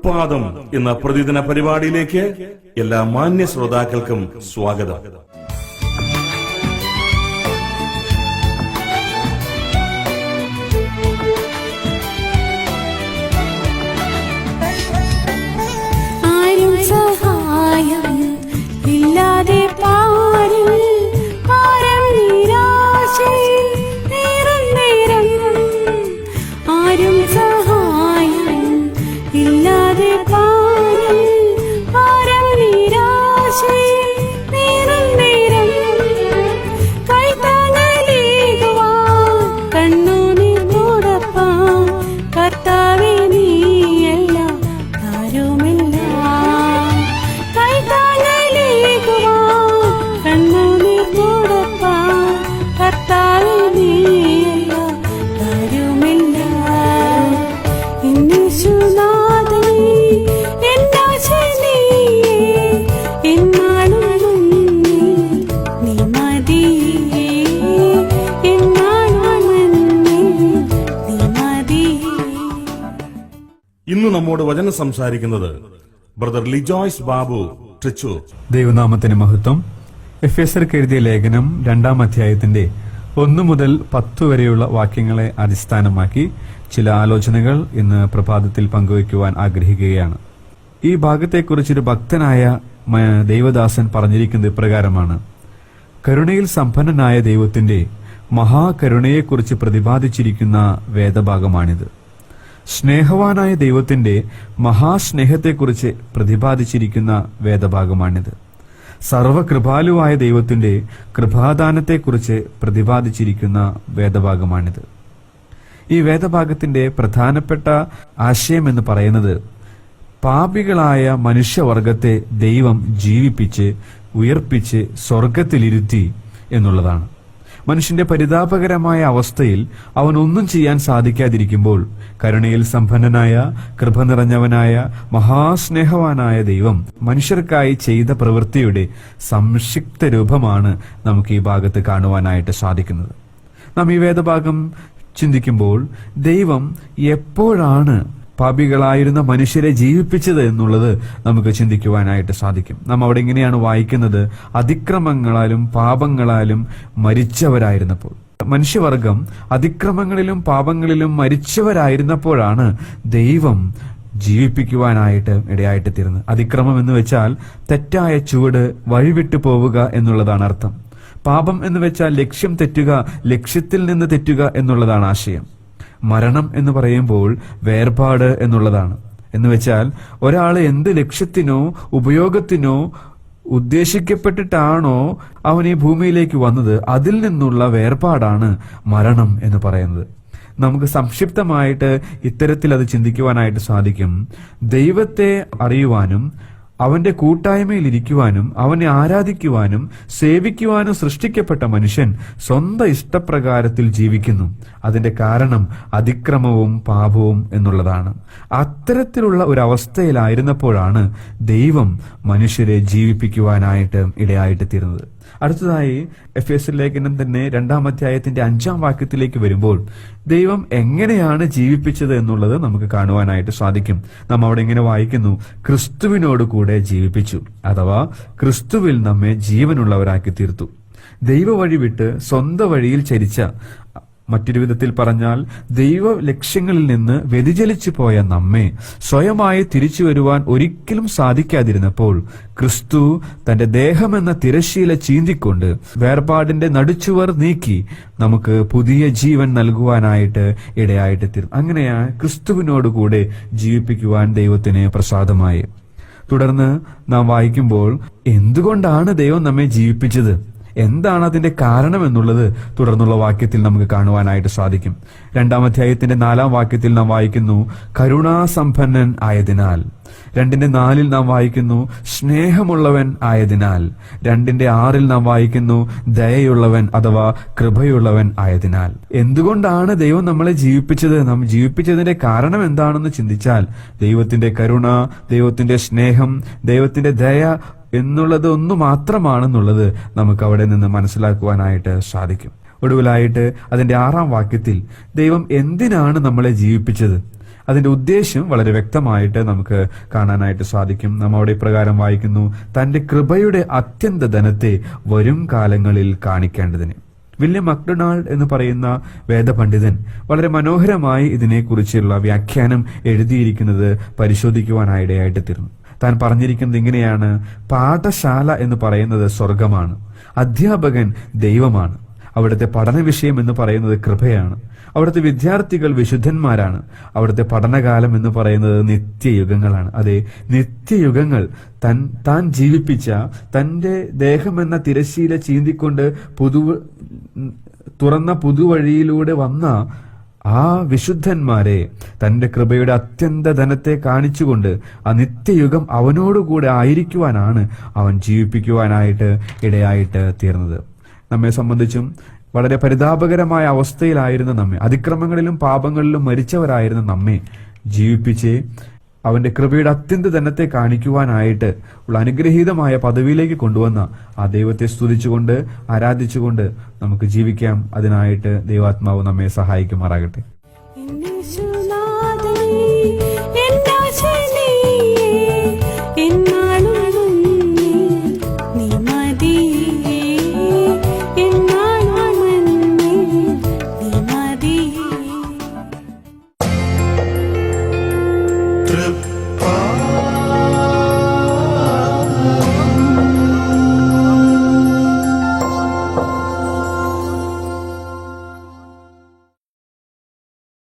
തൃപ്പാദം എന്ന പ്രതിദിന പരിപാടിയിലേക്ക് എല്ലാ മാന്യ ശ്രോതാക്കൾക്കും സ്വാഗതം. ഇന്ന് നമ്മോട് വചനം സംസാരിക്കുന്നത് ബ്രദർ ലിജോയ്സ് ബാബു ട്രിച്ചൂർ. ദൈവനാമത്തിന് മഹത്വം. എഫേസ്യർക്ക് എഴുതിയ ലേഖനം 2-ാം അധ്യായത്തിന്റെ 1 മുതൽ 10 വരെയുള്ള വാക്യങ്ങളെ അടിസ്ഥാനമാക്കി ചില ആലോചനകൾ ഇന്ന് പ്രഭാതത്തിൽ പങ്കുവയ്ക്കുവാൻ ആഗ്രഹിക്കുകയാണ്. ഈ ഭാഗത്തെക്കുറിച്ചൊരു ഭക്തനായ ദൈവദാസൻ പറഞ്ഞിരിക്കുന്നത് ഇപ്രകാരമാണ്: കരുണയിൽ സമ്പന്നനായ ദൈവത്തിന്റെ മഹാകരുണയെക്കുറിച്ച് പ്രതിപാദിച്ചിരിക്കുന്ന വേദഭാഗമാണിത്. സ്നേഹവാനായ ദൈവത്തിന്റെ മഹാസ്നേഹത്തെക്കുറിച്ച് പ്രതിപാദിച്ചിരിക്കുന്ന വേദഭാഗമാണിത്. സർവകൃപാലുവായ ദൈവത്തിന്റെ കൃപാദാനത്തെക്കുറിച്ച് പ്രതിപാദിച്ചിരിക്കുന്ന വേദഭാഗമാണിത്. ഈ വേദഭാഗത്തിന്റെ പ്രധാനപ്പെട്ട ആശയം എന്ന് പറയുന്നത് പാപികളായ മനുഷ്യവർഗത്തെ ദൈവം ജീവിപ്പിച്ച് ഉയർപ്പിച്ച് സ്വർഗത്തിലിരുത്തി എന്നുള്ളതാണ്. മനുഷ്യന്റെ പരിതാപകരമായ അവസ്ഥയിൽ അവൻ ഒന്നും ചെയ്യാൻ സാധിക്കാതിരിക്കുമ്പോൾ കരുണയിൽ സമ്പന്നനായ കൃപ നിറഞ്ഞവനായ മഹാസ്നേഹവാനായ ദൈവം മനുഷ്യർക്കായി ചെയ്ത പ്രവൃത്തിയുടെ സംക്ഷിപ്ത രൂപമാണ് നമുക്ക് ഈ ഭാഗത്ത് കാണുവാനായിട്ട് സാധിക്കുന്നത്. നാം ഈ വേദഭാഗം ചിന്തിക്കുമ്പോൾ ദൈവം എപ്പോഴാണ് പാപികളായിരുന്ന മനുഷ്യരെ ജീവിപ്പിച്ചത് എന്നുള്ളത് നമുക്ക് ചിന്തിക്കുവാനായിട്ട് സാധിക്കും. നാം അവിടെ ഇങ്ങനെയാണ് വായിക്കുന്നത്: അതിക്രമങ്ങളാലും പാപങ്ങളാലും മരിച്ചവരായിരുന്നപ്പോൾ. മനുഷ്യവർഗം അതിക്രമങ്ങളിലും പാപങ്ങളിലും മരിച്ചവരായിരുന്നപ്പോഴാണ് ദൈവം ജീവിപ്പിക്കുവാനായിട്ട് ഇടയായിട്ട് തീർന്നത്. അതിക്രമം എന്ന് വെച്ചാൽ തെറ്റായ ചുവട് വഴിവിട്ടു പോവുക എന്നുള്ളതാണ് അർത്ഥം. പാപം എന്ന് വെച്ചാൽ ലക്ഷ്യം തെറ്റുക, ലക്ഷ്യത്തിൽ നിന്ന് തെറ്റുക എന്നുള്ളതാണ് ആശയം. മരണം എന്ന് പറയുമ്പോൾ വേർപാട് എന്നുള്ളതാണ്. എന്ന് വെച്ചാൽ ഒരാൾ എന്ത് ലക്ഷ്യത്തിനോ ഉപയോഗത്തിനോ ഉദ്ദേശിക്കപ്പെട്ടിട്ടാണോ അവൻ ഈ ഭൂമിയിലേക്ക് വന്നത്, അതിൽ നിന്നുള്ള വേർപാടാണ് മരണം എന്ന് പറയുന്നത്. നമുക്ക് സംക്ഷിപ്തമായിട്ട് ഇത്തരത്തിൽ അത് ചിന്തിക്കുവാനായിട്ട് സാധിക്കും. ദൈവത്തെ അറിയുവാനും അവന്റെ കൂട്ടായ്മയിൽ ഇരിക്കുവാനും അവനെ ആരാധിക്കുവാനും സേവിക്കുവാനും സൃഷ്ടിക്കപ്പെട്ട മനുഷ്യൻ സ്വന്തം ഇഷ്ടപ്രകാരത്തിൽ ജീവിക്കുന്നു. അതിന്റെ കാരണം അതിക്രമവും പാപവും എന്നുള്ളതാണ്. അത്തരത്തിലുള്ള ഒരു അവസ്ഥയിലായിരുന്നപ്പോഴാണ് ദൈവം മനുഷ്യരെ ജീവിപ്പിക്കുവാനായിട്ട് ഇടയായിട്ട് തീർന്നത്. അടുത്തതായി എഫേസ്യർ ലേഖനം തന്നെ 2-ാം അധ്യായത്തിന്റെ 5-ാം വാക്യത്തിലേക്ക് വരുമ്പോൾ ദൈവം എങ്ങനെയാണ് ജീവിപ്പിച്ചത് എന്നുള്ളത് നമുക്ക് കാണുവാനായിട്ട് സാധിക്കും. നാം അവിടെ ഇങ്ങനെ വായിക്കുന്നു: ക്രിസ്തുവിനോട് കൂടെ ജീവിപ്പിച്ചു, അഥവാ ക്രിസ്തുവിൽ നമ്മെ ജീവനുള്ളവരാക്കി തീർത്തു. ദൈവ വഴി വിട്ട് സ്വന്തം വഴിയിൽ ചരിച്ച, മറ്റൊരു വിധത്തിൽ പറഞ്ഞാൽ ദൈവ ലക്ഷ്യങ്ങളിൽ നിന്ന് വ്യതിചലിച്ചു പോയ നമ്മെ സ്വയമായി തിരിച്ചു വരുവാൻ ഒരിക്കലും സാധിക്കാതിരുന്നപ്പോൾ ക്രിസ്തു തന്റെ ദേഹമെന്ന തിരശ്ശീല ചീന്തിക്കൊണ്ട് വേർപാടിന്റെ നടുച്ചുവർ നീക്കി നമുക്ക് പുതിയ ജീവൻ നൽകുവാനായിട്ട് ഇടയായിട്ട് തീർന്നു. അങ്ങനെയാണ് ക്രിസ്തുവിനോടുകൂടെ ജീവിപ്പിക്കുവാൻ ദൈവത്തിന് പ്രസാദമായി. തുടർന്ന് നാം വായിക്കുമ്പോൾ എന്തുകൊണ്ടാണ് ദൈവം നമ്മെ ജീവിപ്പിച്ചത്, എന്താണ് അതിന്റെ കാരണം എന്നുള്ളത് തുടർന്നുള്ള വാക്യത്തിൽ നമുക്ക് കാണുവാനായിട്ട് സാധിക്കും. 2-ാം അധ്യായത്തിന്റെ 4-ാം വാക്യത്തിൽ നാം വായിക്കുന്നു: കരുണാസമ്പന്നൻ ആയതിനാൽ. 2:4 നാം വായിക്കുന്നു: സ്നേഹമുള്ളവൻ ആയതിനാൽ. 2:6 നാം വായിക്കുന്നു: ദയയുള്ളവൻ അഥവാ കൃപയുള്ളവൻ ആയതിനാൽ. എന്തുകൊണ്ടാണ് ദൈവം നമ്മളെ ജീവിപ്പിച്ചത്? നാം ജീവിപ്പിച്ചതിന്റെ കാരണം എന്താണെന്ന് ചിന്തിച്ചാൽ ദൈവത്തിന്റെ കരുണ, ദൈവത്തിന്റെ സ്നേഹം, ദൈവത്തിന്റെ ദയ എന്നുള്ളത് ഒന്നു മാത്രമാണെന്നുള്ളത് നമുക്ക് അവിടെ നിന്ന് മനസ്സിലാക്കുവാനായിട്ട് സാധിക്കും. ഒടുവിലായിട്ട് അതിന്റെ 6-ാം വാക്യത്തിൽ ദൈവം എന്തിനാണ് നമ്മളെ ജീവിപ്പിച്ചത്, അതിന്റെ ഉദ്ദേശ്യം വളരെ വ്യക്തമായിട്ട് നമുക്ക് കാണാനായിട്ട് സാധിക്കും. നാം അവിടെ ഇപ്രകാരം വായിക്കുന്നു, തന്റെ കൃപയുടെ അത്യന്ത ധനത്തെ വരും കാലങ്ങളിൽ കാണിക്കേണ്ടതിന്. വില്യം മക്ഡൊണാൾഡ് എന്ന് പറയുന്ന വേദപണ്ഡിതൻ വളരെ മനോഹരമായി ഇതിനെക്കുറിച്ചുള്ള വ്യാഖ്യാനം എഴുതിയിരിക്കുന്നത് പരിശോധിക്കുവാനായിടയായിട്ട് തീർന്നു. താൻ പറഞ്ഞിരിക്കുന്നത് ഇങ്ങനെയാണ്: പാഠശാല എന്ന് പറയുന്നത് സ്വർഗമാണ്, അധ്യാപകൻ ദൈവമാണ്, അവിടുത്തെ പഠന വിഷയം എന്ന് പറയുന്നത് കൃപയാണ്, അവിടുത്തെ വിദ്യാർത്ഥികൾ വിശുദ്ധന്മാരാണ്, അവിടുത്തെ പഠനകാലം എന്ന് പറയുന്നത് നിത്യയുഗങ്ങളാണ്. അതെ, നിത്യയുഗങ്ങൾ താൻ ജീവിപ്പിച്ച തന്റെ ദേഹമെന്ന തിരശ്ശീല ചീന്തിക്കൊണ്ട് തുറന്ന പുതുവഴിയിലൂടെ വന്ന ആ വിശുദ്ധന്മാരെ തന്റെ കൃപയുടെ അത്യന്ത ധനത്തെ കാണിച്ചുകൊണ്ട് ആ നിത്യയുഗം അവനോടുകൂടെ ആയിരിക്കുവാനാണ് അവൻ ജീവിപ്പിക്കുവാനായിട്ട് ഇടയായിട്ട് തീർന്നത്. നമ്മെ സംബന്ധിച്ചും വളരെ പരിതാപകരമായ അവസ്ഥയിലായിരുന്ന നമ്മെ, അതിക്രമങ്ങളിലും പാപങ്ങളിലും മരിച്ചവരായിരുന്ന നമ്മെ ജീവിപ്പിച്ച് അവന്റെ കൃപയുടെ അത്യന്ത ധനത്തെ കാണിക്കുവാനായിട്ട് ഉള്ള അനുഗ്രഹീതമായ പദവിയിലേക്ക് കൊണ്ടുവന്ന ആ ദൈവത്തെ സ്തുതിച്ചുകൊണ്ട് ആരാധിച്ചുകൊണ്ട് നമുക്ക് ജീവിക്കാം. അതിനായിട്ട് ദൈവാത്മാവ് നമ്മെ സഹായിക്കുമാറാകട്ടെ.